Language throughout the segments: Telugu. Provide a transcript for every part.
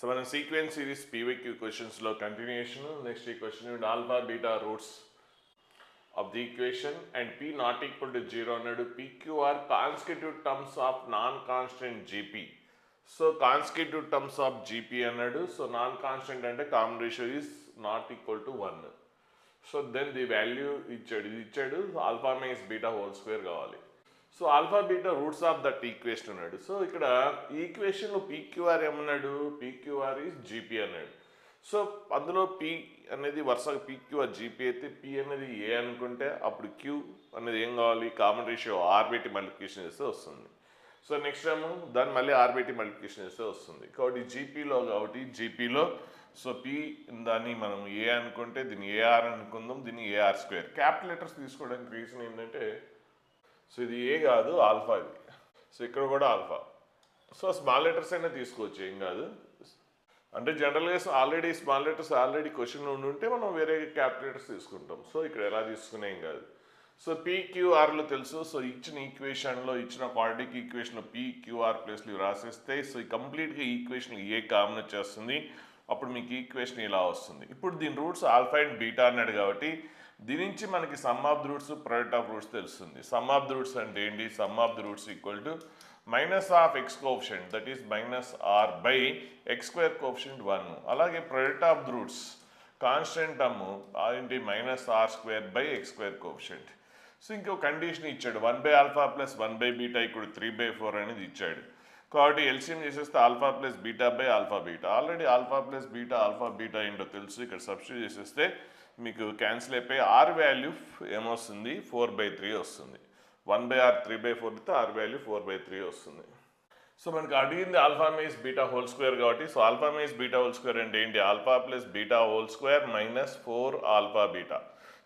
So మన సీక్వెన్స్ సిరీస్ PYQ క్వశ్చన్స్లో కంటిన్యూషన్. నెక్స్ట్ ఈ question alpha beta roots of the equation and P not equal to 0 అన్నాడు. PQR constitute terms of non constant GP. So constitute terms of GP అన్నాడు. సో నాన్ కాన్స్టెంట్ అంటే common ratio is not equal to 1. So then the value ఇచ్చాడు alpha minus beta whole square కావాలి. So alpha beta roots of that equation అన్నాడు. సో ఇక్కడ ఈ ఈక్వేషన్లో PQR ఏమన్నాడు, PQR ఈజ్ GP అన్నాడు. సో అందులో P అనేది వరుసగా PQR GP అయితే P అనేది A అనుకుంటే అప్పుడు Q అనేది ఏం కావాలి, కామన్ రేషియో R పెట్టి మల్టిప్లికేషన్ చేస్తే వస్తుంది. సో నెక్స్ట్ టైం దాన్ని మళ్ళీ R పెట్టి మల్టిప్లికేషన్ చేస్తే వస్తుంది. కాబట్టి జీపీలో సో P దాన్ని మనం A అనుకుంటే దీన్ని AR అనుకుందాం, దీన్ని AR స్క్వేర్. క్యాపిటల్ లెటర్స్ తీసుకోవడానికి రీజన్ ఏంటంటే సో ఇది ఏ కాదు ఆల్ఫా, ఇది సో ఇక్కడ కూడా ఆల్ఫా. సో స్మాల్ లెటర్స్ అయినా తీసుకోవచ్చు, ఏం కాదు. అంటే జనరల్గా ఆల్రెడీ స్మాల్ లెటర్స్ ఆల్రెడీ క్వశ్చన్లో ఉంటే మనం వేరే క్యాపిటల్ లెటర్స్ తీసుకుంటాం. సో ఇక్కడ ఎలా తీసుకునే ఏం కాదు. సో PQRలో తెలుసు. సో ఇచ్చిన ఈక్వేషన్లో ఇచ్చిన క్వాడ్రాటిక్ ఈక్వేషన్లో PQR ప్లేస్లు రాసేస్తే సో ఈ కంప్లీట్గా ఈక్వేషన్ ఏ కామన్ వచ్చేస్తుంది. అప్పుడు మీకు ఈక్వేషన్ ఇలా వస్తుంది. ఇప్పుడు దీని రూట్స్ ఆల్ఫా అండ్ బీటా అన్నాడు కాబట్టి దీని నుంచి మనకి sum of the roots product of roots తెలుస్తుంది. సమ్ ఆఫ్ ది రూట్స్ అంటే ఏంటి, sum of the roots equal to minus of X coefficient that is minus R by X square coefficient 1. అలాగే product of the roots constant term ఏంటి minus R square by X square coefficient. So ఇంకో కండిషన్ ఇచ్చాడు 1 by alpha plus 1 by beta ఇక్కడ 3/4 అనేది ఇచ్చాడు. కాబట్టి ఎల్సిఎం చేసేస్తే alpha plus beta by alpha beta. Already alpha plus beta alpha beta ఏంటో తెలుసు. ఇక్కడ సబ్స్టిట్యూట్ చేసేస్తే మీకు క్యాన్సిల్ అయిపోయి ఆర్ వాల్యూ ఏమొస్తుంది 4/3 వస్తుంది. 1/r 3/4 అయితే ఆర్ వాల్యూ 4/3 వస్తుంది. సో మనకి అడిగింది alpha minus beta whole square కాబట్టి so alpha minus beta whole square అంటే ఏంటి, alpha plus beta whole square minus 4 alpha beta.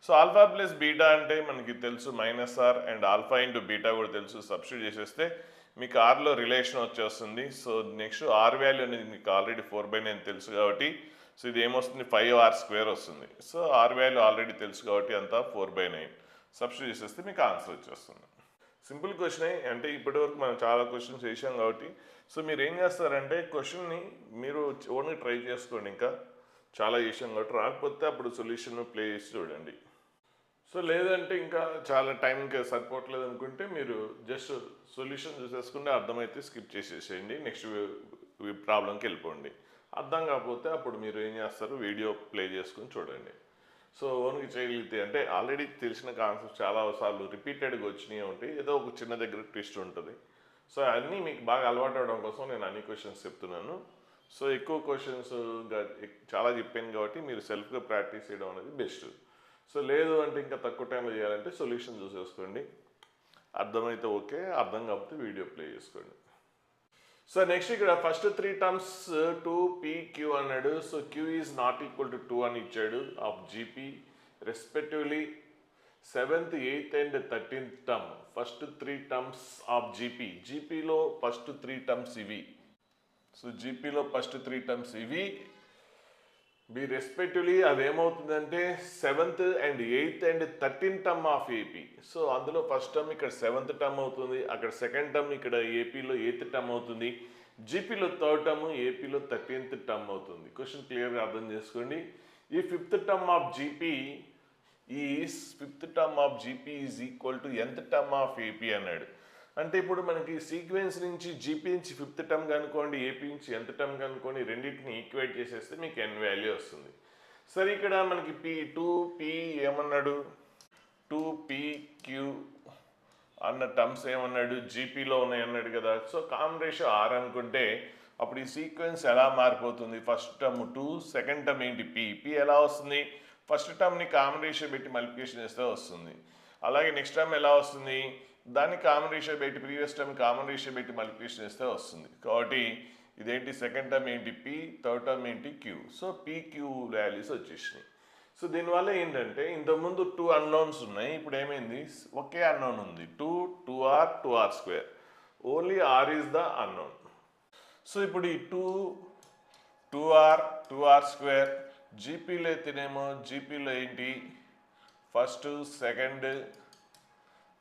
So alpha plus beta అంటే మనకి తెలుసు minus R and alpha into beta కూడా తెలుసు. సబ్స్టిట్యూట్ చేసేస్తే మీకు ఆర్లో రిలేషన్ వచ్చేస్తుంది. సో నెక్స్ట్ ఆర్ వాల్యూ అనేది మీకు ఆల్రెడీ 4/9 తెలుసు కాబట్టి సో ఇది ఏమొస్తుంది 5r స్క్వేర్ వస్తుంది. సో ఆర్ వాల్యూ ఆల్రెడీ తెలుసు కాబట్టి అంతా 4/9 సబ్స్టిట్యూట్ చేసేస్తే మీకు ఆన్సర్ వచ్చేస్తుంది. సింపుల్ క్వశ్చనే. అంటే ఇప్పటివరకు మనం చాలా క్వశ్చన్స్ వేసాం కాబట్టి సో మీరు ఏం చేస్తారంటే క్వశ్చన్ని మీరు ఓన్గా ట్రై చేసుకోండి. ఇంకా చాలా చేసాం కాబట్టి రాకపోతే అప్పుడు సొల్యూషన్ ప్లే చేసి చూడండి. సో లేదంటే ఇంకా చాలా టైంకి సరిపోవట్లేదు అనుకుంటే మీరు జస్ట్ సొల్యూషన్ చూసేసుకుంటే అర్థమైతే స్కిప్ చేసేసేయండి, నెక్స్ట్ ప్రాబ్లంకి వెళ్ళిపోండి. అర్థం కాకపోతే అప్పుడు మీరు ఏం చేస్తారు, వీడియో ప్లే చేసుకుని చూడండి. సో ఓన్కి చేయగలిగితే అంటే ఆల్రెడీ తెలిసిన కాన్సెప్ట్ చాలాసార్లు రిపీటెడ్గా వచ్చినాయి ఉంటాయి, ఏదో ఒక చిన్న దగ్గర ట్విస్ట్ ఉంటుంది. సో అన్నీ మీకు బాగా అలవాటు అవడం కోసం నేను అన్ని క్వశ్చన్స్ చెప్తున్నాను. సో ఎక్కువ క్వశ్చన్స్ చాలా చెప్పాను కాబట్టి మీరు సెల్ఫ్గా ప్రాక్టీస్ చేయడం అనేది బెస్ట్. సో లేదు అంటే ఇంకా తక్కువ టైంలో చేయాలంటే సొల్యూషన్ చూసేసుకోండి. అర్థమైతే ఓకే, అర్థం కాకపోతే వీడియో ప్లే చేసుకోండి. సో నెక్స్ట్ ఇక్కడ ఫస్ట్ 3 టర్మ్స్ 2PQ అన్నాడు. So Q is not equal to 2 అని ఇచ్చాడు of GP respectively 7th, 8th and 13th term. First 3 terms of జీపీలో ఫస్ట్ 3 టర్మ్స్ ఇవి. సో జీపీలో ఫస్ట్ 3 టర్మ్స్ ఇవి బి రెస్పెక్టివ్లీ అదేమవుతుందంటే 7th and 8th and 13th term of AP. So అందులో ఫస్ట్ టర్మ్ ఇక్కడ 7th టర్మ్ అవుతుంది, అక్కడ సెకండ్ టర్మ్ ఇక్కడ ఏపీలో 8th టర్మ్ అవుతుంది, జీపీలో 3rd టర్మ్, ఏపీలో 13th టర్మ్ అవుతుంది. క్వశ్చన్ క్లియర్గా అర్థం చేసుకోండి. ఈ 5th term of GP is equal to nth term of AP అన్నాడు. అంటే ఇప్పుడు మనకి సీక్వెన్స్ నుంచి జీపీ నుంచి 5th టర్మ్ కనుక్కోండి, ఏపీ నుంచి nth టర్మ్ కనుక్కోండి, రెండింటిని ఈక్వేట్ చేసేస్తే మీకు n వాల్యూ వస్తుంది. సరే ఇక్కడ మనకి 2p ఏమన్నాడు, 2PQ అన్న టర్మ్స్ ఏమన్నాడు జీపీలో ఉన్నాయి అన్నాడు కదా. సో కామన్ రేషియో R అనుకుంటే అప్పుడు ఈ సీక్వెన్స్ ఎలా మారిపోతుంది, ఫస్ట్ టర్మ్ 2, సెకండ్ టర్మ్ ఏంటి P ఎలా వస్తుంది, ఫస్ట్ టర్మ్ని కామన్ రేషియో పెట్టి మల్టిప్లికేషన్ చేస్తే వస్తుంది. అలాగే నెక్స్ట్ టర్మ్ ఎలా వస్తుంది, దాన్ని కామన్ రేషియో పెట్టి ప్రీవియస్ టర్మ్ కామన్ రేషియో పెట్టి మల్టిప్లికేషన్ చేస్తే వస్తుంది. కాబట్టి ఇదేంటి సెకండ్ టర్మ్ ఏంటి P, థర్డ్ టర్మ్ ఏంటి Q. సో PQ వాల్యూస్ వచ్చేసినాయి. సో దీనివల్ల ఏంటంటే ఇంతకుముందు 2 అన్నోన్స్ ఉన్నాయి, ఇప్పుడు ఏమైంది ఒకే అన్నోన్ ఉంది 2R 2R square. Only R is the unknown. So ఇప్పుడు ఈ 2R 2R స్క్వేర్ జీపీలో అయితేనేమో జీపీలో ఏంటి first, second,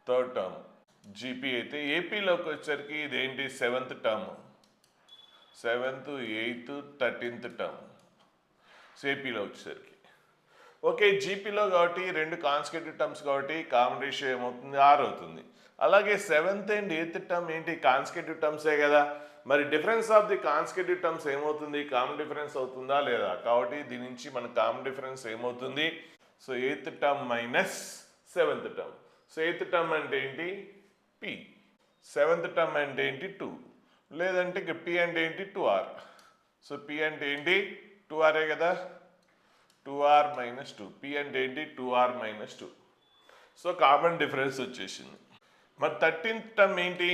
third term GP అయితే ఏపీలోకి వచ్చేసరికి ఇదేంటి 7th term. 7th 8th 13th term. So ఏపీలో వచ్చేసరికి ఓకే. జీపీలో కాబట్టి రెండు కాన్స్టిట్యూటివ్ టర్మ్స్ కాబట్టి కామన్ రేషియో ఏమవుతుంది 6 అవుతుంది. అలాగే 7th and 8th టర్మ్ ఏంటి కాన్స్టిట్యూటివ్ టర్మ్సే కదా, మరి difference of the constitutive terms ఏమవుతుంది కామన్ డిఫరెన్స్ అవుతుందా లేదా, కాబట్టి దీని నుంచి మన కామన్ డిఫరెన్స్ ఏమవుతుంది, so 8th term minus 7th term. So 8th term అంటే ఏంటి పి, 7th టర్మ్ అంటే ఏంటి 2, లేదంటే ఇక పి అంటే ఏంటి 2r. సో పి అంటే ఏంటి 2r కదా, 2r మైనస్ 2, పి అంటే ఏంటి 2r minus 2. So common difference వచ్చేసింది. మరి 13th టర్మ్ ఏంటి,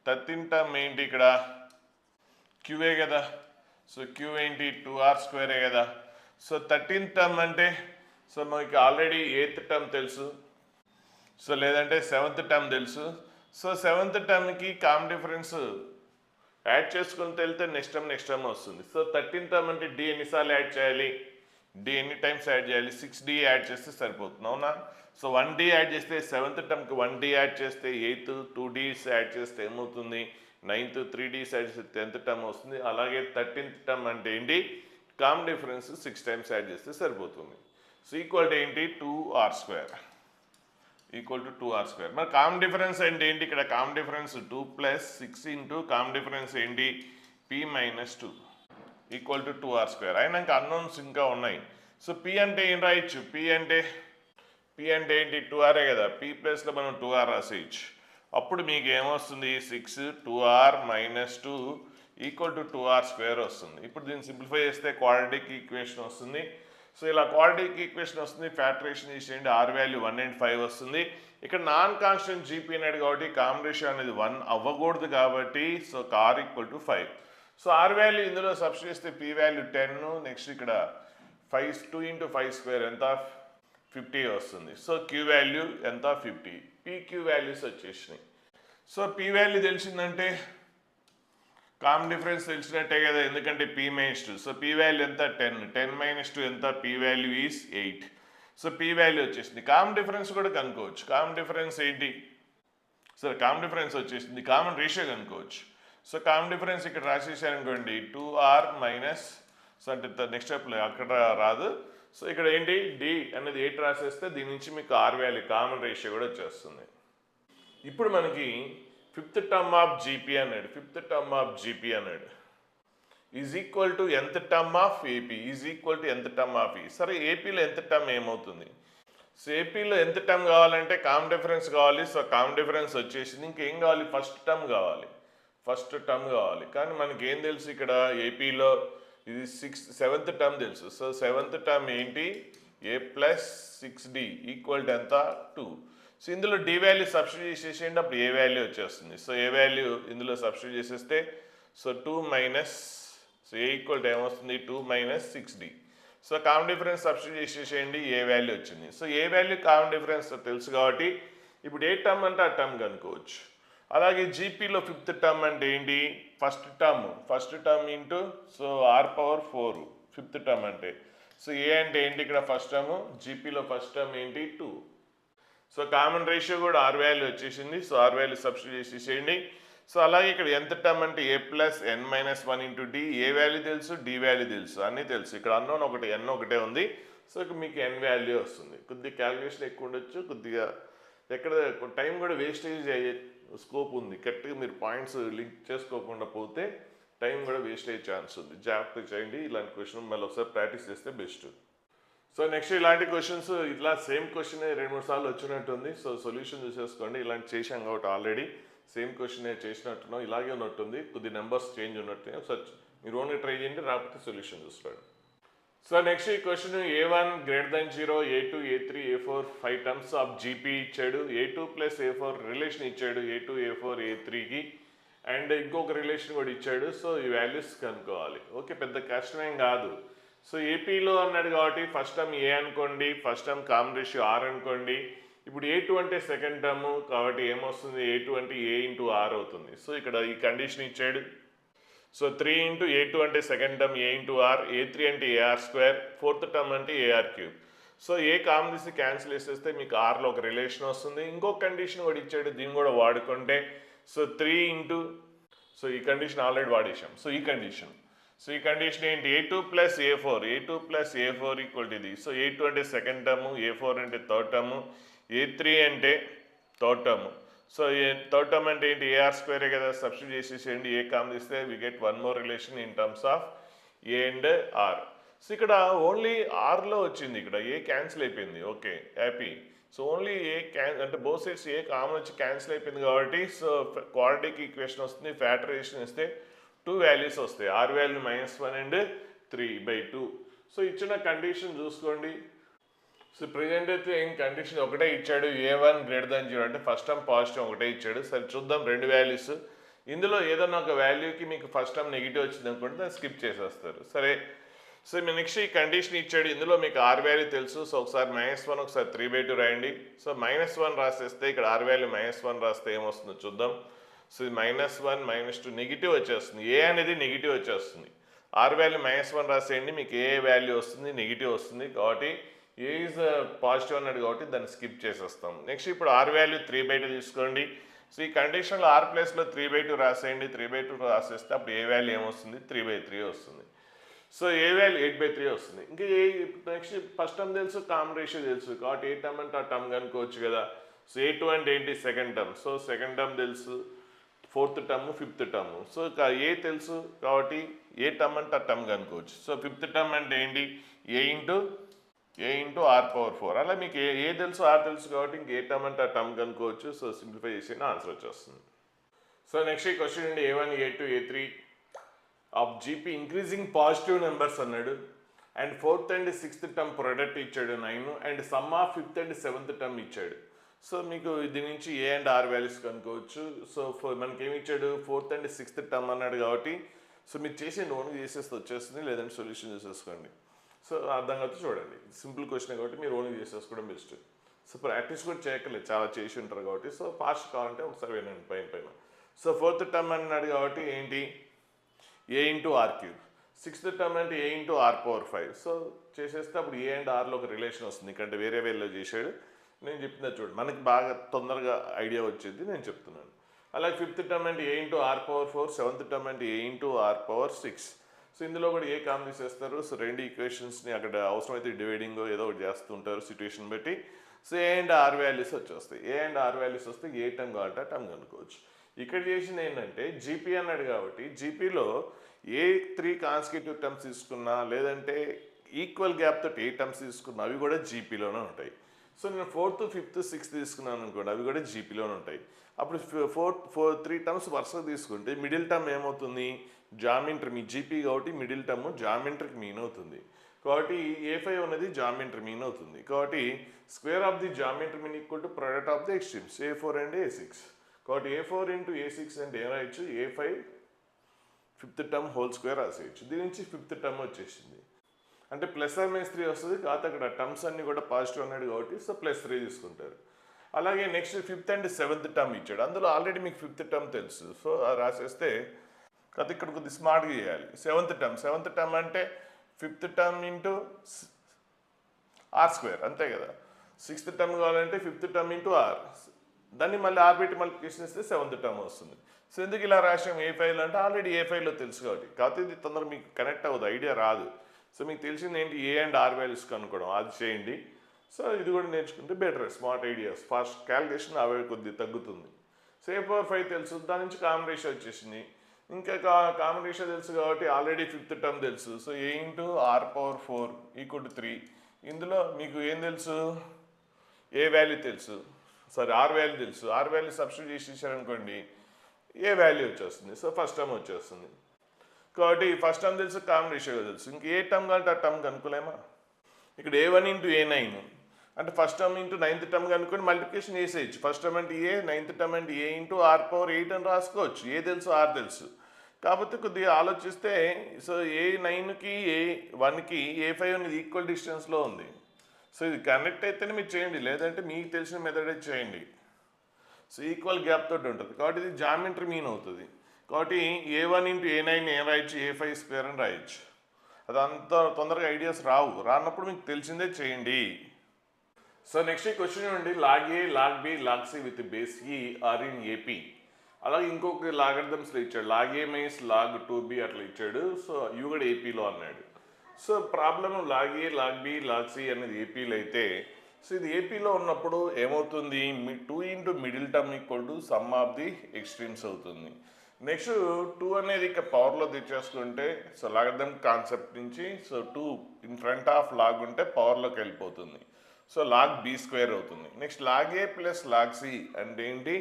13th టర్మ్ ఏంటి ఇక్కడ క్యూఏ కదా, సో క్యూ ఏంటి 2r స్క్వేరే కదా. సో 13th టర్మ్ అంటే సో మనకి ఆల్రెడీ 8th టర్మ్ తెలుసు, సో లేదంటే 7th టర్మ్ తెలుసు. సో 7th టర్మ్కి కామన్ డిఫరెన్స్ యాడ్ చేసుకుని వెళ్తే నెక్స్ట్ టర్మ్ వస్తుంది. సో 13th టర్మ్ అంటే డి ఎన్నిసార్లు యాడ్ చేయాలి, డి ఎన్ని టైమ్స్ యాడ్ చేయాలి, 6d యాడ్ చేస్తే సరిపోతుంది అవునా. సో 1d యాడ్ చేస్తే 7th టర్మ్కి 1d యాడ్ చేస్తే 8th 2ds యాడ్ చేస్తే ఏమవుతుంది 9th 3ds యాడ్ చేస్తే 10th టర్మ్ వస్తుంది. అలాగే 13th టర్మ్ అంటే ఏంటి కామన్ డిఫరెన్స్ 6 టైమ్స్ యాడ్ చేస్తే సరిపోతుంది. సో ఈక్వల్ టు ఏంటి 2r square, equal to 2r square. మరి కామన్ డిఫరెన్స్ అంటే ఏంటి, ఇక్కడ common difference 2 + 6 into common difference ఏంటి p minus 2 equal to 2r square. అయినాక అన్నోన్స్ ఇంకా ఉన్నాయి. సో p అంటే ఏం రాయొచ్చు, p అంటే ఏంటి 2r కదా, p ప్లస్లో మనం 2r రాసేయచ్చు. అప్పుడు మీకు ఏమొస్తుంది 6 2r minus 2 equal to 2r square వస్తుంది. ఇప్పుడు దీన్ని సింప్లిఫై చేస్తే క్వాడ్రాటిక్ ఈక్వేషన్ వస్తుంది. సో ఇలా క్వాడ్రాటిక్ ఈక్వేషన్ వస్తుంది, ఫ్యాక్టరేషన్ చేసేయండి, r వాల్యూ 1 and 5 వస్తుంది. ఇక్కడ నాన్ కాన్స్టెంట్ జీపీ అనేది కాబట్టి కామన్ రేషియో అనేది 1 అవ్వకూడదు కాబట్టి so r equal to 5. So R value ఇందులో సబ్స్టిట్యూట్ చేస్తే పీ వాల్యూ 10, నెక్స్ట్ ఇక్కడ 2 × 5 స్క్వేర్ ఎంత 50 వస్తుంది. సో క్యూ వాల్యూ ఎంత 50, పీక్యూ వాల్యూస్ వచ్చేసినాయి. సో పీ వాల్యూ తెలిసిందంటే కామన్ డిఫరెన్స్ తెలిసినట్టే కదా, ఎందుకంటే p - 2. సో p వాల్యూ ఎంత 10, 10 - 2 ఎంత, p value is 8. So p value వచ్చేసింది. కామన్ డిఫరెన్స్ కూడా కనుక్కోవచ్చు. కామన్ డిఫరెన్స్ ఏంటి, సో కామన్ డిఫరెన్స్ వచ్చేసింది, కామన్ రేషియో కనుక్కోవచ్చు. సో కామన్ డిఫరెన్స్ ఇక్కడ రాసేసారనుకోండి 2r మైనస్, సో అంటే నెక్స్ట్ స్టెప్లో అక్కడ రాదు. సో ఇక్కడ ఏంటి d అనేది 8 రాసేస్తే దీని నుంచి మీకు r వాల్యూ కామన్ రేషియో కూడా వచ్చేస్తుంది. ఇప్పుడు మనకి 5th టర్మ్ ఆఫ్ జీపీ అన్నాడు, 5th టర్మ్ ఆఫ్ జీపీ అన్నాడు is equal to nth term of AP is equal to nth term of ఈ. సరే ఏపీలో nth టర్మ్ ఏమవుతుంది, సో ఏపీలో nth టర్మ్ కావాలంటే కామన్ డిఫరెన్స్ కావాలి. సో కామన్ డిఫరెన్స్ వచ్చేసింది, ఇంకేం కావాలి ఫస్ట్ టర్మ్ కావాలి, ఫస్ట్ టర్మ్ కావాలి. కానీ మనకి ఏం తెలుసు ఇక్కడ ఏపీలో ఇది 7th టర్మ్ తెలుసు. సో 7th టర్మ్ ఏంటి a + 6d ఈక్వల్ టు ఎంత 2. సో ఇందులో డి వాల్యూ సబ్స్టిట్యూట్ చేసేయండి, అప్పుడు ఏ వాల్యూ వచ్చేస్తుంది. సో ఏ వాల్యూ ఇందులో సబ్స్టిట్యూట్ చేసేస్తే so 2 minus, so A equal to ఏమొస్తుంది 2 - 6d. So common difference substitute చేసేసేయండి, ఏ వాల్యూ వచ్చింది. సో ఏ వాల్యూ కామన్ డిఫరెన్స్ తెలుసు కాబట్టి ఇప్పుడు ఏ టర్మ్ అంటే ఆ టర్మ్ కనుక్కోవచ్చు. అలాగే జీపీలో 5th టర్మ్ అంటే ఏంటి first term into so r⁴ 5th term అంటే. సో ఏ అంటే ఏంటి ఇక్కడ ఫస్ట్ టర్మ్, జీపీలో ఫస్ట్ టర్మ్ ఏంటి 2. సో కామన్ రేషియో కూడా r వాల్యూ వచ్చేసింది. సో r వాల్యూ సబ్స్టిట్యూట్ చేసేసేయండి. సో అలాగే ఇక్కడ nth టర్మ్ అంటే a + n - 1 × d, A value తెలుసు డి వాల్యూ తెలుసు అన్నీ తెలుసు. ఇక్కడ అన్నోన్ ఒకటి n ఒకటే ఉంది. సో ఇక్కడ మీకు n వాల్యూ వస్తుంది. కొద్దిగా క్యాలిక్యులేషన్ ఎక్కువ ఉండొచ్చు, కొద్దిగా ఎక్కడ టైం కూడా వేస్టేజ్ అయ్యే స్కోప్ ఉంది. కరెక్ట్గా మీరు పాయింట్స్ లింక్ చేసుకోకుండా పోతే టైం కూడా వేస్ట్ అయ్యే ఛాన్స్ ఉంది. జాగ్రత్తగా చేయండి. ఇలాంటి క్వశ్చన్ మళ్ళీ ఒకసారి ప్రాక్టీస్ చేస్తే బెస్ట్. సో నెక్స్ట్ ఇలాంటి క్వశ్చన్స్ ఇట్లా సేమ్ క్వశ్చన్ 2-3 సార్లు వచ్చినట్టుంది. సో సొల్యూషన్ చూసేసుకోండి. ఇలాంటి చేసాం కాబట్టి ఆల్రెడీ సేమ్ క్వశ్చన్ చేసినట్టున్నాం, ఇలాగే ఉన్నట్టుంది, కొద్ది నెంబర్స్ చేంజ్ ఉన్నట్టు. సో మీరు ఓన్గా ట్రై చేయండి, రాకపోతే సొల్యూషన్ చూసుకోండి. సో నెక్స్ట్ ఈ question a1 > 0, a2 a3 a4 5 terms of GP ఇచ్చాడు, a2 + a4 రిలేషన్ ఇచ్చాడు a2 a4 a3కి, అండ్ ఇంకొక రిలేషన్ కూడా ఇచ్చాడు. సో ఈ వాల్యూస్ కనుక్కోవాలి. ఓకే, పెద్ద కష్టమేం కాదు. సో ఏపీలో అన్నాడు కాబట్టి ఫస్ట్ టర్మ్ ఏ అనుకోండి, first term common ratio r అనుకోండి. ఇప్పుడు a2 అంటే సెకండ్ టర్మ్ కాబట్టి ఏమొస్తుంది, a2 అంటే a × r అవుతుంది. సో ఇక్కడ ఈ కండిషన్ ఇచ్చాడు. సో 3 × a2 అంటే second term a × r, a3 అంటే ar², 4th టర్మ్ అంటే ar³. సో ఏ కామన్ తీసి క్యాన్సిల్ చేసేస్తే మీకు rలో ఒక రిలేషన్ వస్తుంది. ఇంకొక కండిషన్ కూడా ఇచ్చాడు, దీన్ని కూడా వాడుకుంటే సో 3 × సో ఈ కండిషన్ ఆల్రెడీ వాడేసాం. సో ఈ కండిషన్ ఏంటి, A2 plus A4 equal to ఇది. సో A2 అంటే సెకండ్ టర్మ్, A4 అంటే థర్డ్ టర్మ్, A3 అంటే third term. So third term అంటే ఏంటి, AR స్క్వేరే కదా, సబ్స్టిట్యూట్ చేసేసేయండి. ఏ కామన్ ఇస్తే we get one more relation in terms of A and R. So ఇక్కడ ఓన్లీ ఆర్లో వచ్చింది, ఇక్కడ ఏ క్యాన్సిల్ అయిపోయింది. Okay, happy. So only A అంటే బోత్ సైడ్స్ ఏ కామన్ వచ్చి క్యాన్సిల్ అయిపోయింది కాబట్టి సో క్వాడ్రాటిక్ ఈక్వేషన్ వస్తుంది. ఫ్యాక్టరైజేషన్ ఇస్తే 2 వాల్యూస్ వస్తాయి. R value -1 and 3/2. సో ఇచ్చిన కండిషన్ చూసుకోండి. సో ప్రెజెంట్ అయితే ఏం కండిషన్ ఒకటే ఇచ్చాడు, A1 > 0 అంటే ఫస్ట్ టర్మ్ పాజిటివ్ ఒకటే ఇచ్చాడు. సరే చూద్దాం రెండు వాల్యూస్. ఇందులో ఏదైనా ఒక వాల్యూకి మీకు ఫస్ట్ టర్మ్ నెగిటివ్ వచ్చింది అనుకుంటే దాన్ని స్కిప్ చేసేస్తారు. సరే, సో మీ నెక్స్ట్ ఈ కండిషన్ ఇచ్చాడు, ఇందులో మీకు R వాల్యూ తెలుసు. సో ఒకసారి -1 ఒకసారి 3/2 రాయండి. సో -1 రాసేస్తే ఇక్కడ R వాల్యూ -1 రాస్తే ఏమొస్తుందో చూద్దాం. సో ఇది -1 -2 నెగిటివ్ వచ్చేస్తుంది. ఏ అనేది నెగిటివ్ వచ్చేస్తుంది. R వాల్యూ -1 రాసేయండి, మీకు ఏ వాల్యూ వస్తుంది, నెగిటివ్ వస్తుంది. కాబట్టి ఏ ఈజ్ పాజిటివ్ అన్నాడు కాబట్టి దాన్ని స్కిప్ చేసేస్తాం. నెక్స్ట్ ఇప్పుడు R వాల్యూ 3/2 తీసుకోండి. సో ఈ కండిషన్లో R ప్లేస్లో 3/2 రాసేయండి. 3/2 రాసేస్తే అప్పుడు ఏ వాల్యూ ఏమొస్తుంది, 3/3 వస్తుంది. సో ఏ వాల్యూ 8/3 వస్తుంది. ఇంకా ఏ నెక్స్ట్ ఫస్ట్ టర్మ్ తెలుసు, కామన్ రేషియో తెలుసు కాబట్టి ఏ టర్మ్ అంటే ఆ టర్మ్ కనుక్కోవచ్చు కదా. సో A2 అంటే ఏంటి, second term. So second term తెలుసు, fourth term, fifth term. So A తెలుసు కాబట్టి ఏ టర్మ్ అంటే ఆ టర్మ్ కనుక్కోవచ్చు. సో ఫిఫ్త్ టర్మ్ అంటే ఏంటి, A ఇంటూ R⁴. అలా మీకు ఏ తెలుసు, R తెలుసు కాబట్టి ఇంక ఏ టర్మ్ అంటే ఆ టర్మ్ కనుక్కోవచ్చు. సో సింప్లిఫై చేసి ఆన్సర్ వచ్చేస్తుంది. సో నెక్స్ట్ ఈ క్వశ్చన్ అండి, A1, A2, A3 of GP increasing positive numbers అన్నాడు. And fourth and sixth term product ఇచ్చాడు 9, and sum of fifth and seventh term ఇచ్చాడు. సో మీకు దీని నుంచి A అండ్ R వాల్యూస్ కనుక్కోవచ్చు. సో మనకి ఏమి ఇచ్చాడు, ఫోర్త్ అండ్ సిక్స్త్ టర్మ్ అన్నాడు కాబట్టి సో మీరు చేసేయండి, ఓన్గా చేసేస్తే వచ్చేస్తుంది, లేదంటే సొల్యూషన్ చేసేసుకోండి. సో అర్థం కాబట్టి చూడండి, సింపుల్ క్వశ్చన్ కాబట్టి మీరు ఓన్గా చేసేసుకోవడం బెస్ట్. సో ప్రాక్టీస్ కూడా చేయక్కర్లేదు, చాలా చేసి ఉంటారు కాబట్టి. సో ఫాస్ట్ కావాలంటే ఒకసారి వినండి పైన. సో ఫోర్త్ టర్మ్ అన్నాడు కాబట్టి ఏంటి, A into R3. Sixth term అంటే A ఇంటూ R⁴. సో చేసేస్తే అప్పుడు A అండ్ Rలో ఒక రిలేషన్ వస్తుంది. ఎందుకంటే వేరే వేలో చేశాడు, నేను చెప్తున్నా చూడండి, మనకి బాగా తొందరగా ఐడియా వచ్చేది నేను చెప్తున్నాను. అలాగే ఫిఫ్త్ టర్మ్ అంటే A into R⁴, seventh term అంటే A ఇంటూ R⁴. సో ఇందులో కూడా ఏ కామన్ తీసేస్తారు. సో రెండు ఈక్వేషన్స్ని అక్కడ అవసరమైతే డివైడింగ్ ఏదో ఒకటి చేస్తుంటారు సిచ్యువేషన్ బట్టి. So A and R values వచ్చేస్తాయి. A అండ్ R వాల్యూస్ వస్తే ఏ టర్మ్ కావాలంటే ఆ టర్మ్ కనుక్కోవచ్చు. ఇక్కడ చేసింది ఏంటంటే GP అన్నాడు కాబట్టి GPలో ఏ 3 కాన్సిక్యూటివ్ టర్మ్స్ తీసుకున్నా లేదంటే ఈక్వల్ గ్యాప్ తోటి ఏ టర్మ్స్ తీసుకున్నా అవి కూడా జీపీలోనే ఉంటాయి. సో నేను 4th, 5th, 6th తీసుకున్నాను అనుకోండి, అవి కూడా జీపీలోనే ఉంటాయి. అప్పుడు 3 టర్మ్స్ వరుసగా తీసుకుంటే మిడిల్ టర్మ్ ఏమవుతుంది, జామెంట్రీ మీ జీపీ కాబట్టి మిడిల్ టర్మ్ జామెంట్రీకి మీన్ అవుతుంది. కాబట్టి A5 అనేది జామెంట్రీ మీన్ అవుతుంది. కాబట్టి square of the geometry mean equal to product of the extremes A4 and A6. కాబట్టి A4 ఇంటూ A6 అంటే ఏం రాయొచ్చు, A5 fifth term whole square రాసేయచ్చు. దీని నుంచి ఫిఫ్త్ టర్మ్ వచ్చేసింది అంటే +3 వస్తుంది. కాకపోతే అక్కడ టర్మ్స్ అన్ని కూడా పాజిటివ్ అన్నాడు కాబట్టి సో +3 తీసుకుంటారు. అలాగే next fifth and seventh term ఇచ్చాడు, అందులో ఆల్రెడీ మీకు ఫిఫ్త్ టర్మ్ తెలుసు. సో రాసేస్తే కాకపోతే ఇక్కడ కొద్దిగా స్మార్ట్గా చేయాలి. సెవెంత్ టర్మ్ అంటే ఫిఫ్త్ టర్మ్ ఇంటూ R² అంతే కదా. సిక్స్త్ టర్మ్ కావాలంటే ఫిఫ్త్ టర్మ్ ఇంటూ R, దాన్ని మళ్ళీ R పెట్టి మల్టిప్లికేషన్ ఇస్తే సెవెంత్ టర్మ్ వస్తుంది. సో ఎందుకు ఇలా రాసాం A5లో అంటే ఆల్రెడీ A5లో తెలుసు కాబట్టి. కాకపోతే ఇది తొందరగా మీకు కనెక్ట్ అవ్వదు, ఐడియా రాదు. సో మీకు తెలిసింది ఏంటి, A అండ్ R వాల్యూస్ కనుక్కోవడం, అది చేయండి. సో ఇది కూడా నేర్చుకుంటే better, smart ideas, fast calculation అవే కొద్దిగా తగ్గుతుంది. సో A⁴ తెలుసు, దాని నుంచి కామన్ రేషియో వచ్చేసింది. ఇంకా కామన్ రేషియో తెలుసు కాబట్టి ఆల్రెడీ ఫిఫ్త్ టర్మ్ తెలుసు. So A into R⁴ equal to 3. ఇందులో మీకు ఏం తెలుసు, ఏ వాల్యూ తెలుసు, సారీ R వాల్యూ తెలుసు. R వాల్యూ సబ్స్టిట్యూట్ చేసి ఇచ్చారనుకోండి ఏ వాల్యూ వచ్చేస్తుంది. సో ఫస్ట్ టర్మ్ వచ్చేస్తుంది కాబట్టి ఫస్ట్ టర్మ్ తెలుసు, కామన్ రేషియో తెలుసు. ఇంక ఏ టర్మ్ కంటే ఆ టర్మ్ కనుక్కోలేమా. ఇక్కడ A1 ఇంటూ A9 అంటే first term into 9th term కనుక్కొని మల్టిప్లికేషన్ చేసేయచ్చు. ఫస్ట్ టర్మ్ అంటే A, 9th టర్మ్ అంటే A ఇంటూ R⁴ అని రాసుకోవచ్చు. ఏ తెలుసు, R తెలుసు. కాకపోతే కొద్దిగా ఆలోచిస్తే సో A9కి A1కి A5 అనేది ఈక్వల్ డిస్టెన్స్లో ఉంది. సో ఇది కనెక్ట్ అయితేనే మీరు చేయండి, లేదంటే మీకు తెలిసిన మెథడే చేయండి. సో ఈక్వల్ గ్యాప్ తోటి ఉంటుంది కాబట్టి ఇది జామెంట్రీ మీన్ అవుతుంది. కాబట్టి A1 ఇంటూ A9 ఏం రాయొచ్చు, A5² అని రాయొచ్చు. అది అంత తొందరగా ఐడియాస్ రానప్పుడు మీకు తెలిసిందే చేయండి. సో నెక్స్ట్ క్వశ్చన్ అండి, log A, log B, log C with base E are in AP అలాగే ఇంకొక లాగర్థమ్స్లో ఇచ్చాడు, log A minus log 2b అట్లా ఇచ్చాడు. సో ఇవి కూడా ఏపీలో అన్నాడు. So problem log A, log B, log C అనేది ఏపీలో అయితే, సో ఇది ఏపీలో ఉన్నప్పుడు ఏమవుతుంది, 2 into middle term equal to sum of the extremes అవుతుంది. నెక్స్ట్ 2 అనేది ఇక పవర్లో తెచ్చేసుకుంటే, సో లాగర్థమ్ కాన్సెప్ట్ నుంచి so 2 in front of log ఉంటే పవర్లోకి వెళ్ళిపోతుంది. సో లాగ్ బి స్క్వేర్ అవుతుంది. Next log A plus log C అంటే ఏంటి,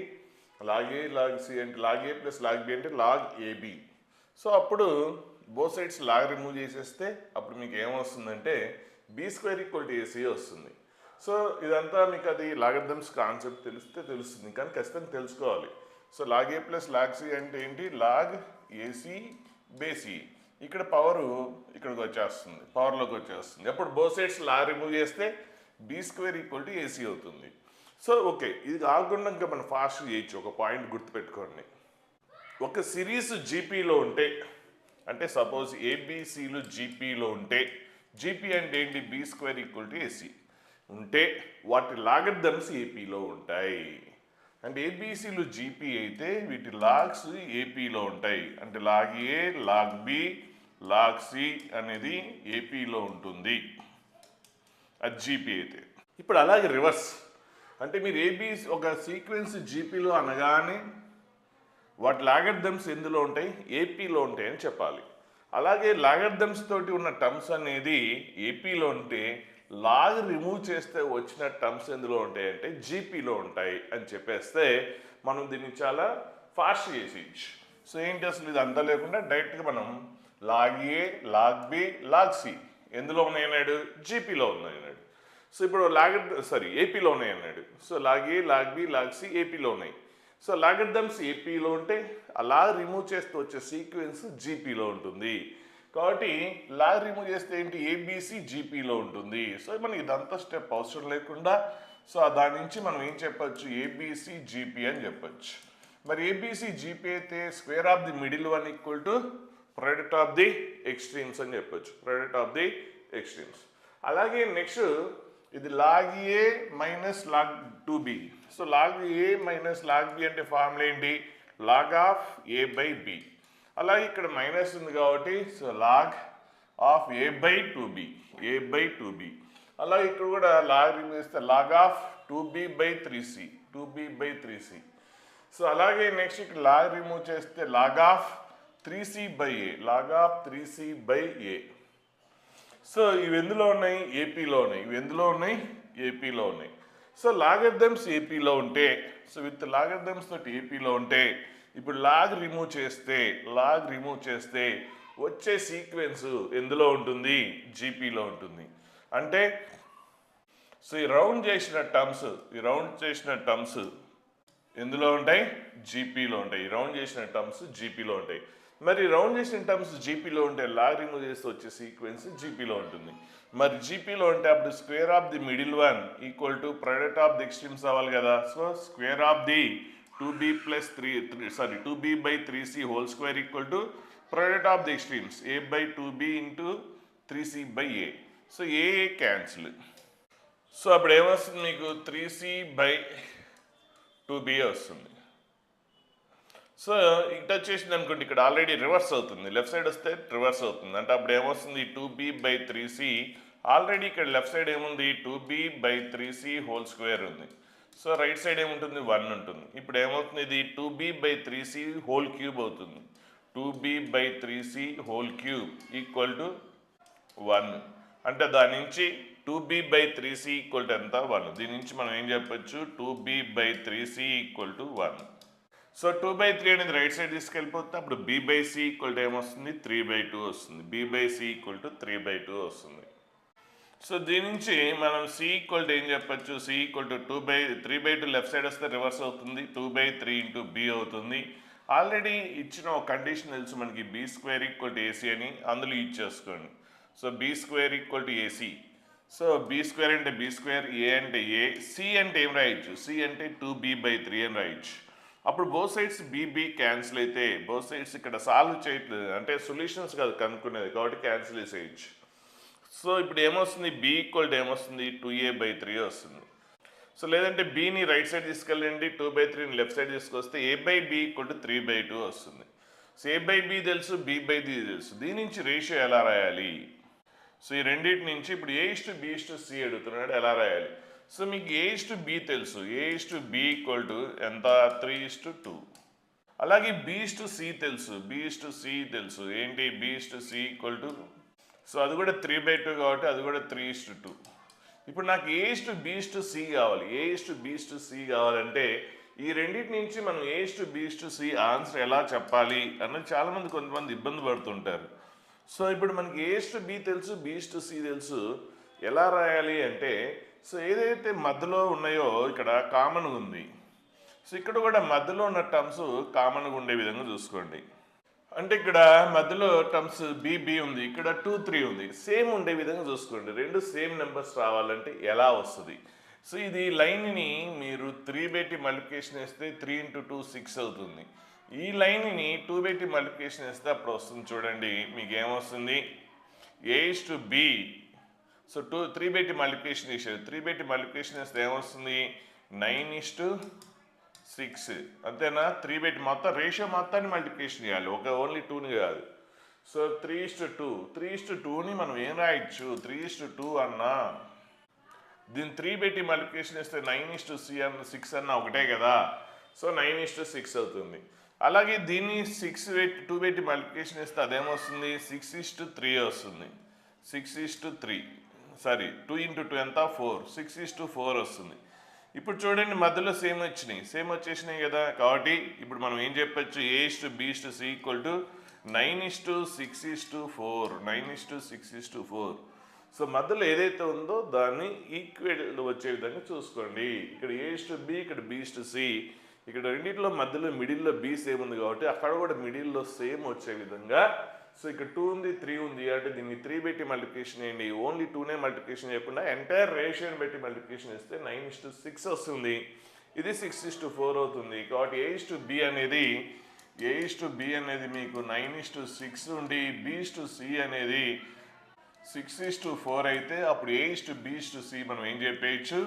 లాగ్ ఏ లాగ్ సి అంటే log A plus log B అంటే లాగ్ ఏబి. సో అప్పుడు బోత్ సైడ్స్ లాగ్ రిమూవ్ చేసేస్తే అప్పుడు మీకు ఏమొస్తుందంటే B square equal to AC వస్తుంది. సో ఇదంతా మీకు అది లాగర్థమ్స్ కాన్సెప్ట్ తెలిస్తే తెలుస్తుంది, కానీ ఖచ్చితంగా తెలుసుకోవాలి. So log A plus log C అంటే ఏంటి, లాగ్ ఏసీ బేసి. ఇక్కడ పవరు ఇక్కడికి వచ్చేస్తుంది, పవర్లోకి వచ్చేస్తుంది. అప్పుడు బోత్ సైడ్స్ లాగ్ రిమూవ్ చేస్తే B square equal to AC అవుతుంది. సో ఓకే, ఇది కాకుండా ఇంకా మనం ఫాస్ట్ చేయొచ్చు. ఒక పాయింట్ గుర్తుపెట్టుకోండి, ఒక సిరీస్ జీపీలో ఉంటే, అంటే సపోజ్ ఏబిసిలు జీపీలో ఉంటే, జీపీ అంటే ఏంటి, B square equal to AC ఉంటే వాటి లాగర్థమ్స్ ఏపీలో ఉంటాయి. అంటే ఏబిసిలు జీపీ అయితే వీటి లాగ్స్ ఏపీలో ఉంటాయి. అంటే log A, log B, log C అనేది ఏపీలో ఉంటుంది, అది జీపీ అయితే. ఇప్పుడు అలాగే రివర్స్, అంటే మీరు ఏబిసి ఒక సీక్వెన్స్ జీపీలో అనగానే వాటి లాగర్థమ్స్ ఎందులో ఉంటాయి, ఏపీలో ఉంటాయి అని చెప్పాలి. అలాగే లాగర్థమ్స్ తోటి ఉన్న టర్మ్స్ అనేది ఏపీలో ఉంటే లాగ్ రిమూవ్ చేస్తే వచ్చిన టర్మ్స్ ఎందులో ఉంటాయి అంటే జీపీలో ఉంటాయి అని చెప్పేస్తే మనం దీన్ని చాలా ఫాస్ట్ చేసేయచ్చు. సో ఏంటి అసలు ఇది అంతా లేకుండా డైరెక్ట్గా మనం log A, log B, log C ఎందులో ఉన్నాయన్నాడు, జీపీలో ఉన్నాయన్నాడు. సో ఇప్పుడు ఏపీలో ఉన్నాయి అన్నాడు. So log A, log B, log C ఏపీలో ఉన్నాయి. సో లాగర్థమ్స్ ఏపీలో ఉంటే అలా రిమూవ్ చేస్తూ వచ్చే సీక్వెన్స్ జీపీలో ఉంటుంది. కాబట్టి లాగ్ రిమూవ్ చేస్తే ఏంటి, ఏబిసి జీపీలో ఉంటుంది. సో మనకి ఇదంతా స్టెప్ అవసరం లేకుండా సో దాని నుంచి మనం ఏం చెప్పచ్చు, ఏబిసి జీపీ అని చెప్పచ్చు. మరి ఏబిసి జీపీ అయితే square of the middle one equal to product of the extremes అని చెప్పచ్చు, ప్రొడక్ట్ ఆఫ్ ది ఎక్స్ట్రీమ్స్. అలాగే నెక్స్ట్ ఇది log A minus log 2b. So log A minus log B అంటే ఫార్ములా ఏంటి, log of A by B. అలాగే ఇక్కడ మైనస్ ఉంది కాబట్టి so log of A by 2b, A by 2b. అలాగే ఇక్కడ కూడా లాగ్ రిమూవ్ చేస్తే log of 2b by 3c, 2b by 3c. So అలాగే నెక్స్ట్ ఇక్కడ లాగ్ రిమూవ్ చేస్తే log of 3c by A, log of 3c by A. So ఇవి ఎందులో ఉన్నాయి, ఏపీలో ఉన్నాయి. ఇవి ఎందులో ఉన్నాయి, ఏపీలో ఉన్నాయి. సో లాగర్థమ్స్ ఏపీలో ఉంటే, సో విత్ లాగర్థమ్స్ తోటి ఏపీలో ఉంటే ఇప్పుడు లాగ్ రిమూవ్ చేస్తే వచ్చే సీక్వెన్స్ ఎందులో ఉంటుంది, జీపీలో ఉంటుంది. అంటే సో ఈ రౌండ్ చేసిన టర్మ్స్ ఎందులో ఉంటాయి, జీపీలో ఉంటాయి. ఈ రౌండ్ చేసిన టర్మ్స్ జీపీలో ఉంటాయి. మరి రౌండ్ చేసిన టర్మ్స్ జీపీలో ఉంటే లాగ్ రిమూవ్ చేస్తే వచ్చే సీక్వెన్స్ జీపీలో ఉంటుంది. మరి జీపీలో ఉంటే అప్పుడు square of the middle one equal to product of the extremes అవ్వాలి కదా. So square of the 2b by 3c whole square equal to product of the extremes a by 2b into 3c by a. So A cancel. So అప్పుడు ఏమొస్తుంది మీకు 3c బై 2b వస్తుంది. సో ఇటు వచ్చేసింది అనుకోండి, ఇక్కడ ఆల్రెడీ రివర్స్ అవుతుంది, లెఫ్ట్ సైడ్ వస్తే రివర్స్ అవుతుంది. అంటే అప్పుడు ఏమొస్తుంది 2b బై 3c. ఆల్రెడీ ఇక్కడ లెఫ్ట్ సైడ్ ఏముంది 2b by 3c whole square ఉంది. సో రైట్ సైడ్ ఏముంటుంది 1 ఉంటుంది. ఇప్పుడు ఏమవుతుంది, ఇది 2b by 3c whole cube అవుతుంది. 2b by 3c whole cube equal to 1. అంటే దాని నుంచి 2b by 3c equal to ఎంత, 1. దీని నుంచి మనం ఏం చెప్పచ్చు, 2b by 3c equal to 1. So 2/3 అనేది రైట్ సైడ్ తీసుకెళ్ళిపోతే అప్పుడు b by c equal to ఏమొస్తుంది, 3/2 వస్తుంది. b by c equal to 3/2 వస్తుంది. సో దీని నుంచి మనం c ఈక్వల్ టు ఏం చెప్పచ్చు, c equal to 3/2 left side వస్తే రివర్స్ అవుతుంది, 2/3 ఇంటూ b అవుతుంది. ఆల్రెడీ ఇచ్చిన ఒక కండిషన్ తెలుసు మనకి, b square equal to AC అని, అందులో ఇచ్చేసుకోండి. So b square equal to AC. So b square అంటే b స్క్వేర్, a అంటే a, c అంటే ఏం రాయొచ్చు, c అంటే 2b/3 అని రాయొచ్చు. అప్పుడు బోత్ సైడ్స్ బీబీ క్యాన్సిల్ అయితే, బోత్ సైడ్స్ ఇక్కడ సాల్వ్ చేయట్లేదు అంటే సొల్యూషన్స్ కాదు కనుక్కునేది, కాబట్టి క్యాన్సిల్ చేసేయచ్చు. సో ఇప్పుడు ఏమొస్తుంది, b ఈక్వల్ టు ఏమొస్తుంది 2a/3 వస్తుంది. సో లేదంటే బీని రైట్ సైడ్ తీసుకెళ్ళండి, 2/3ని లెఫ్ట్ సైడ్ తీసుకొస్తే a/b = 3/2 వస్తుంది. సో a/b తెలుసు, b/d తెలుసు. దీని నుంచి రేషియో ఎలా రాయాలి? సో ఈ రెండింటి నుంచి ఇప్పుడు a/b/c అడుగుతున్నాడు, ఎలా రాయాలి? సో మీకు a/b తెలుసు, a/b = ఎంత? 3:2. అలాగే b/c తెలుసు, b/c తెలుసు. ఏంటి? b/c = సో అది కూడా 3/2 కాబట్టి అది కూడా 3:2. ఇప్పుడు నాకు a/b/c కావాలి. a/b/c కావాలంటే ఈ రెండింటి నుంచి మనం a/b/c ఆన్సర్ ఎలా చెప్పాలి అన్నది చాలామంది కొంతమంది ఇబ్బంది పడుతుంటారు. సో ఇప్పుడు మనకి a/b తెలుసు, b/c తెలుసు, ఎలా రాయాలి అంటే సో ఏదైతే మధ్యలో ఉన్నాయో ఇక్కడ కామన్గా ఉంది. సో ఇక్కడ కూడా మధ్యలో ఉన్న టర్మ్స్ కామన్గా ఉండే విధంగా చూసుకోండి. అంటే ఇక్కడ మధ్యలో టర్మ్స్ బి ఉంది, ఇక్కడ 2, 3 ఉంది, సేమ్ ఉండే విధంగా చూసుకోండి. రెండు సేమ్ నెంబర్స్ రావాలంటే ఎలా వస్తుంది? సో ఇది లైన్ని మీరు 3/2 మల్టిప్లికేషన్ వేస్తే 3 × 2 6 అవుతుంది. ఈ లైన్ని 2/2 మల్టిప్లికేషన్ వేస్తే అప్పుడు వస్తుంది. చూడండి మీకు ఏమొస్తుంది? a/b. సో 3/2 మల్టిప్లికేషన్ చేశారు, 3/2 మల్టిప్లికేషన్ వేస్తే ఏమొస్తుంది? 9:6. అంతేనా? 3/2 మొత్తం రేషియో మొత్తాన్ని మల్టిప్లికేషన్ చేయాలి, ఓన్లీ 2ని కాదు. సో 3:2. 3:2ని మనం ఏం రాయొచ్చు? 3:2 అన్నా దీన్ని 3/2 మల్టిప్లికేషన్ వేస్తే 9:6 అన్న ఒకటే కదా. సో 9:6 అవుతుంది. అలాగే దీన్ని 2/2 మల్టిప్లికేషన్ వేస్తే అదేమొస్తుంది? 6:3 వస్తుంది. 6:3 సారీ 2 × 2 ఎంత? 4. 6:4 వస్తుంది. ఇప్పుడు చూడండి మధ్యలో సేమ్ వచ్చేసినాయి కదా. కాబట్టి ఇప్పుడు మనం ఏం చెప్పచ్చు? a/b/c = 9:6:4. 9:6:4. సో మధ్యలో ఏదైతే ఉందో దాన్ని ఈక్వల్ వచ్చే విధంగా చూసుకోండి. ఇక్కడ a/b, ఇక్కడ b/c. ఇక్కడ రెండింటిలో మధ్యలో మిడిల్లో b సేమ్ ఉంది కాబట్టి అక్కడ కూడా మిడిల్లో సేమ్ వచ్చే విధంగా. సో ఇక్కడ 2 ఉంది, 3 ఉంది అంటే దీన్ని 3/2 మల్టిప్లికేషన్ చేయండి. ఓన్లీ 2నే మల్టిప్లికేషన్ చేయకుండా ఎంటైర్ రేషియోని బట్టి మల్టిప్లికేషన్ చేస్తే 9:6 వస్తుంది. ఇది 6:4 అవుతుంది. కాబట్టి a/b అనేది మీకు 9:6 ఉండి b/c అనేది 6:4 అయితే అప్పుడు a/b/c మనం ఏం చెప్పేయచ్చు?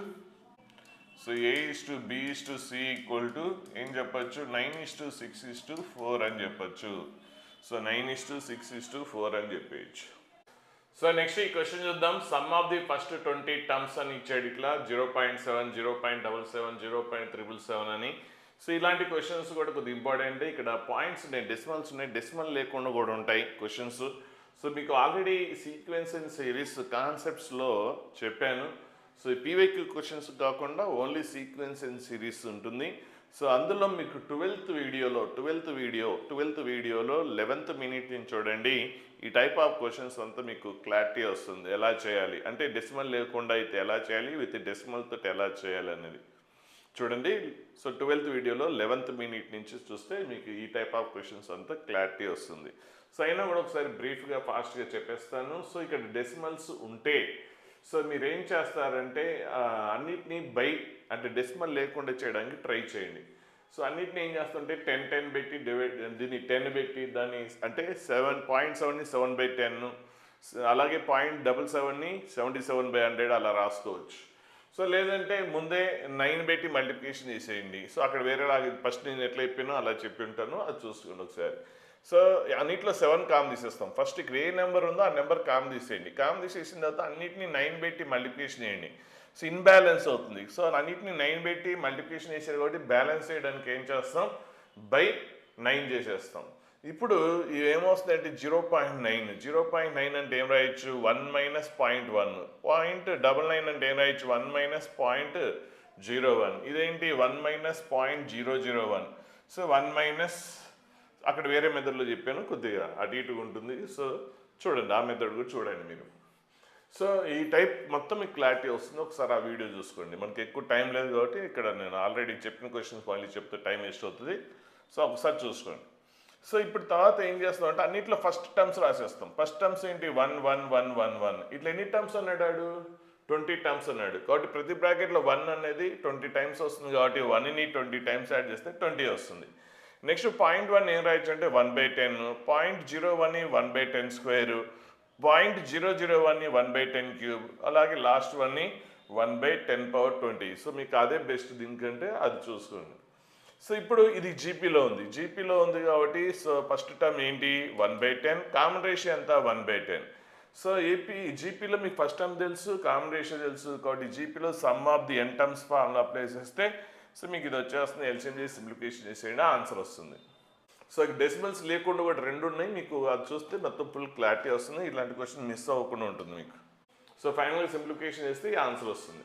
సో a/b/c = ఏం చెప్పచ్చు? 9:6:4 అని చెప్పచ్చు. సో 9:6:4 అని చెప్పేయచ్చు. సో నెక్స్ట్ ఈ క్వశ్చన్ చూద్దాం. Some of the first 20 terms అని ఇచ్చాడు ఇట్లా 0.7, 0.77, 0.777 అని. సో ఇలాంటి క్వశ్చన్స్ కూడా కొద్దిగా ఇంపార్టెంట్. ఇక్కడ పాయింట్స్ ఉన్నాయి, డెసిమల్స్ ఉన్నాయి, డెసిమల్ లేకుండా కూడా ఉంటాయి క్వశ్చన్స్. సో మీకు ఆల్రెడీ సీక్వెన్స్ అండ్ సిరీస్ కాన్సెప్ట్స్లో చెప్పాను. సో ఈ PYQ క్వశ్చన్స్ కాకుండా ఓన్లీ సీక్వెన్స్ అండ్ సిరీస్ ఉంటుంది. సో అందులో మీకు 12th వీడియోలో 11th మినిట్ నుంచి చూడండి. ఈ టైప్ ఆఫ్ క్వశ్చన్స్ అంతా మీకు క్లారిటీ వస్తుంది, ఎలా చేయాలి అంటే డెసిమల్ లేకుండా అయితే ఎలా చేయాలి, విత్ డెసిమల్ తోటి ఎలా చేయాలి అనేది చూడండి. సో 12th వీడియోలో 11th మినిట్ నుంచి చూస్తే మీకు ఈ టైప్ ఆఫ్ క్వశ్చన్స్ అంతా క్లారిటీ వస్తుంది. సో అయినా కూడా ఒకసారి బ్రీఫ్గా ఫాస్ట్గా చెప్పేస్తాను. సో ఇక్కడ డెసిమల్స్ ఉంటే సో మీరు ఏం చేస్తారంటే అన్నిటినీ బై అంటే డెసిమల్ లేకుండా చేయడానికి ట్రై చేయండి. సో అన్నిటిని ఏం చేస్తుంటే 10 పెట్టి దీన్ని 10 పెట్టి దాన్ని అంటే 7.7ని 7/10, అలాగే 0.77ని 77/100 అలా రాసుకోవచ్చు. సో లేదంటే ముందే 9 పెట్టి మల్టిప్లికేషన్ చేసేయండి. సో అక్కడ వేరేలాగా ఫస్ట్ నేను ఎట్లా చెప్పానో అలా చెప్పి ఉంటాను, అది చూసుకోండి ఒకసారి. సో అన్నిట్లో 7 కామ్ తీసేస్తాం. ఫస్ట్ ఇక్కడ ఏ నెంబర్ ఉందో ఆ నెంబర్ కామ్ తీసేయండి. కామ్ తీసేసిన తర్వాత అన్నిటిని 9 పెట్టి మల్టిప్లికేషన్ చేయండి. సో ఇన్బ్యాలెన్స్ అవుతుంది. సో అన్నిటిని 9 పెట్టి మల్టిప్లికేషన్ చేశారు కాబట్టి బ్యాలెన్స్ చేయడానికి ఏం చేస్తాం? బై 9 చేసేస్తాం. ఇప్పుడు ఏమొస్తుంది అంటే 0.9. 0.9 అంటే ఏం రాయొచ్చు? 1 - 0.1. 0.99 అంటే ఏం రాయొచ్చు? 1 - 0.01. ఇదేంటి? 1 - 0.001. సో 1 అక్కడ వేరే మెథడ్లో చెప్పాను, కొద్దిగా అటు ఇటుగా ఉంటుంది. సో చూడండి, ఆ మెథడ్ కూడా చూడండి మీరు. సో ఈ టైప్ మొత్తం మీకు క్లారిటీ వస్తుంది. ఒకసారి ఆ వీడియో చూసుకోండి. మనకి ఎక్కువ టైం లేదు కాబట్టి ఇక్కడ నేను ఆల్రెడీ చెప్పిన క్వశ్చన్స్ మళ్ళీ చెప్తే టైం వేస్ట్ అవుతుంది. సో ఒకసారి చూసుకోండి. సో ఇప్పుడు తర్వాత ఏం చేస్తాం అంటే అన్నిట్లో ఫస్ట్ టర్మ్స్ రాసేస్తాం. ఫస్ట్ టర్మ్స్ ఏంటి? 1 1 1 1 1. ఇట్లా ఎన్ని టర్మ్స్ అన్నాడు? 20 టర్మ్స్ అన్నాడు. కాబట్టి ప్రతి బ్రాకెట్లో 1 అనేది 20 టైమ్స్ వస్తుంది కాబట్టి 1ని 20 టైమ్స్ యాడ్ చేస్తే 20 వస్తుంది. నెక్స్ట్ 0.1 ఏం రాయొచ్చు అంటే 1/10. 0.01ని 1/10². 0.001ని 1/10³. అలాగే లాస్ట్ వన్ని 1/10⁻20. సో మీకు అదే బెస్ట్ దీనికంటే అది చూసుకోండి. సో ఇప్పుడు ఇది జీపీలో ఉంది, జీపీలో ఉంది కాబట్టి సో ఫస్ట్ టర్మ్ ఏంటి 1/10, కామన్ రేషియో ఎంత 1/10. సో జీపీలో మీకు ఫస్ట్ టర్మ్ తెలుసు, కామన్ రేషియో తెలుసు కాబట్టి జీపీలో sum of the N terms formula apply చేస్తే సో మీకు ఇది వచ్చేస్తుంది, ఎల్సిఎం చేసి సింప్లిఫికేషన్ చేసేయండి, ఆన్సర్ వస్తుంది. సో డెసిమల్స్ లేకుండా కూడా 2 ఉన్నాయి, మీకు అది చూస్తే మొత్తం ఫుల్ క్లారిటీ వస్తుంది, ఇలాంటి క్వశ్చన్ మిస్ అవ్వకుండా ఉంటుంది మీకు. సో ఫైనల్గా సింప్లిఫికేషన్ చేస్తే ఈ ఆన్సర్ వస్తుంది.